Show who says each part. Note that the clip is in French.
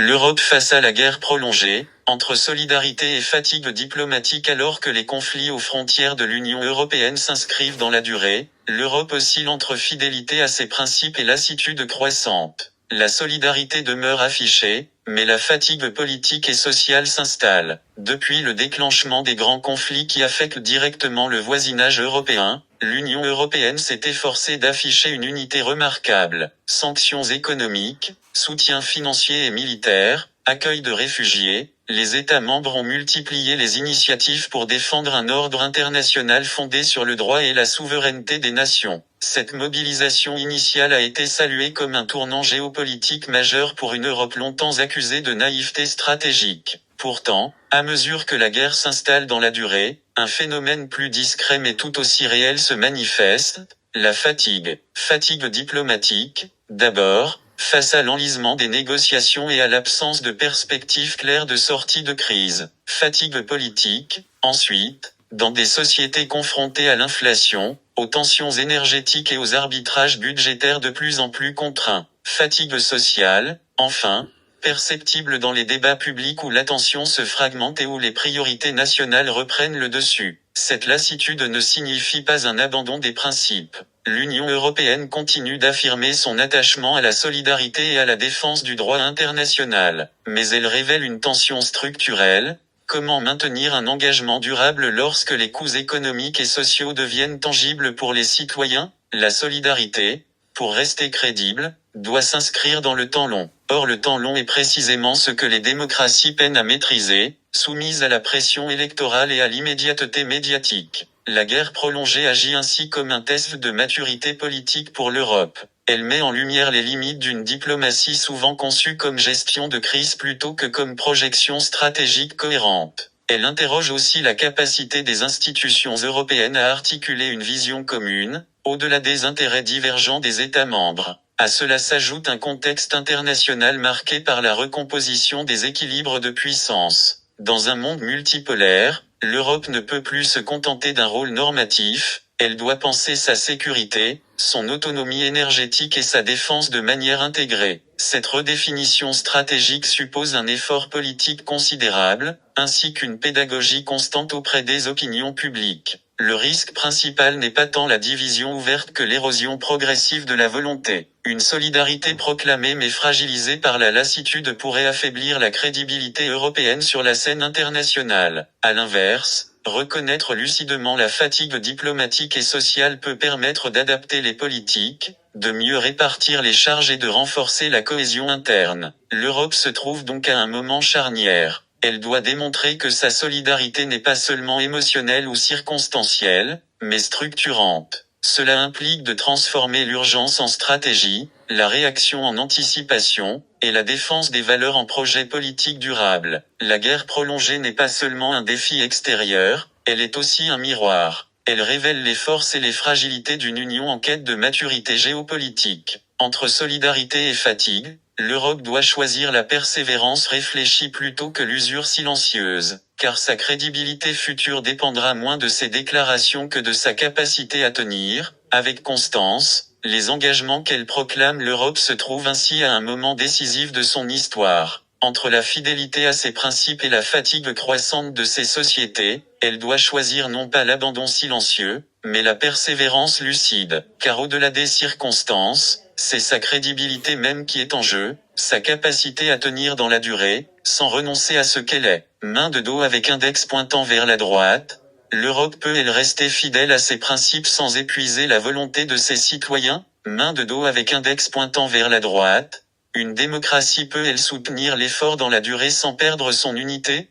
Speaker 1: L'Europe face à la guerre prolongée, entre solidarité et fatigue diplomatique alors que les conflits aux frontières de l'Union européenne s'inscrivent dans la durée, l'Europe oscille entre fidélité à ses principes et lassitude croissante. La solidarité demeure affichée, mais la fatigue politique et sociale s'installe. Depuis le déclenchement des grands conflits qui affectent directement le voisinage européen, l'Union européenne s'est efforcée d'afficher une unité remarquable. Sanctions économiques, soutien financier et militaire, accueil de réfugiés, les États membres ont multiplié les initiatives pour défendre un ordre international fondé sur le droit et la souveraineté des nations. Cette mobilisation initiale a été saluée comme un tournant géopolitique majeur pour une Europe longtemps accusée de naïveté stratégique. Pourtant, à mesure que la guerre s'installe dans la durée, un phénomène plus discret mais tout aussi réel se manifeste, la fatigue. Fatigue diplomatique, d'abord, face à l'enlisement des négociations et à l'absence de perspectives claires de sortie de crise. Fatigue politique, ensuite, dans des sociétés confrontées à l'inflation, aux tensions énergétiques et aux arbitrages budgétaires de plus en plus contraints. Fatigue sociale, enfin, perceptible dans les débats publics où l'attention se fragmente et où les priorités nationales reprennent le dessus. Cette lassitude ne signifie pas un abandon des principes. L'Union européenne continue d'affirmer son attachement à la solidarité et à la défense du droit international. Mais elle révèle une tension structurelle. Comment maintenir un engagement durable lorsque les coûts économiques et sociaux deviennent tangibles pour les citoyens? La solidarité, pour rester crédible, doit s'inscrire dans le temps long. Or le temps long est précisément ce que les démocraties peinent à maîtriser, soumises à la pression électorale et à l'immédiateté médiatique. La guerre prolongée agit ainsi comme un test de maturité politique pour l'Europe. Elle met en lumière les limites d'une diplomatie souvent conçue comme gestion de crise plutôt que comme projection stratégique cohérente. Elle interroge aussi la capacité des institutions européennes à articuler une vision commune, au-delà des intérêts divergents des États membres. À cela s'ajoute un contexte international marqué par la recomposition des équilibres de puissance. Dans un monde multipolaire, l'Europe ne peut plus se contenter d'un rôle normatif, elle doit penser sa sécurité, son autonomie énergétique et sa défense de manière intégrée. Cette redéfinition stratégique suppose un effort politique considérable, ainsi qu'une pédagogie constante auprès des opinions publiques. Le risque principal n'est pas tant la division ouverte que l'érosion progressive de la volonté. Une solidarité proclamée mais fragilisée par la lassitude pourrait affaiblir la crédibilité européenne sur la scène internationale. À l'inverse, reconnaître lucidement la fatigue diplomatique et sociale peut permettre d'adapter les politiques, de mieux répartir les charges et de renforcer la cohésion interne. L'Europe se trouve donc à un moment charnière. Elle doit démontrer que sa solidarité n'est pas seulement émotionnelle ou circonstancielle, mais structurante. Cela implique de transformer l'urgence en stratégie, la réaction en anticipation, et la défense des valeurs en projet politique durable. La guerre prolongée n'est pas seulement un défi extérieur, elle est aussi un miroir. Elle révèle les forces et les fragilités d'une union en quête de maturité géopolitique. Entre solidarité et fatigue, l'Europe doit choisir la persévérance réfléchie plutôt que l'usure silencieuse, car sa crédibilité future dépendra moins de ses déclarations que de sa capacité à tenir, avec constance, les engagements qu'elle proclame. L'Europe se trouve ainsi à un moment décisif de son histoire. Entre la fidélité à ses principes et la fatigue croissante de ses sociétés, elle doit choisir non pas l'abandon silencieux, mais la persévérance lucide, car au-delà des circonstances, c'est sa crédibilité même qui est en jeu, sa capacité à tenir dans la durée, sans renoncer à ce qu'elle est. Main de dos avec index pointant vers la droite, l'Europe peut-elle rester fidèle à ses principes sans épuiser la volonté de ses citoyens? Main de dos avec index pointant vers la droite, une démocratie peut-elle soutenir l'effort dans la durée sans perdre son unité?